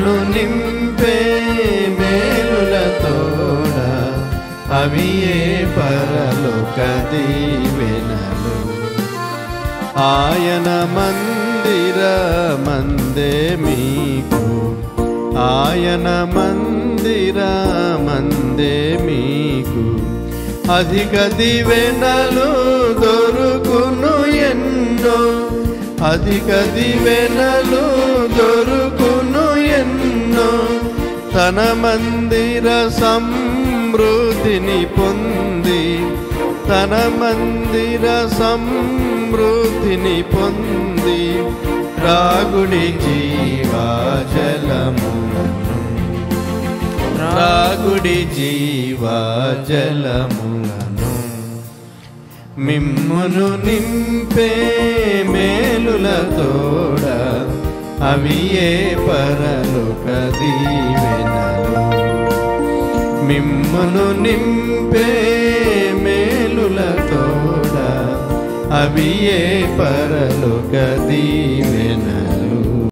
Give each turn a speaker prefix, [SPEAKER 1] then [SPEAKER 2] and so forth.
[SPEAKER 1] మిమ్మును నింపే మేలుల తోడ అవి ఏ పరలోక దీవెనలు. ఆయన మందిరమందే మీకు, ఆయన మందిరమందే మీకు అధిక దీవెనలు దొరుకును ఎన్నో, అధిక దీవెనలు దొరుకును ఎన్నో. తన మందిర సమృద్ధిని పొంది, తన మందిర సమృద్ధిని పొంది రాగుడి జీవజలములను, రాగుడి జీవజలములను. మిమ్మును నింపే మేలుల తోడ అవి ఏ పరలోక దీవెనలు. మిమ్మును నింపే మేలుల తోడ అవి ఏ పరలోక దీవెనలు.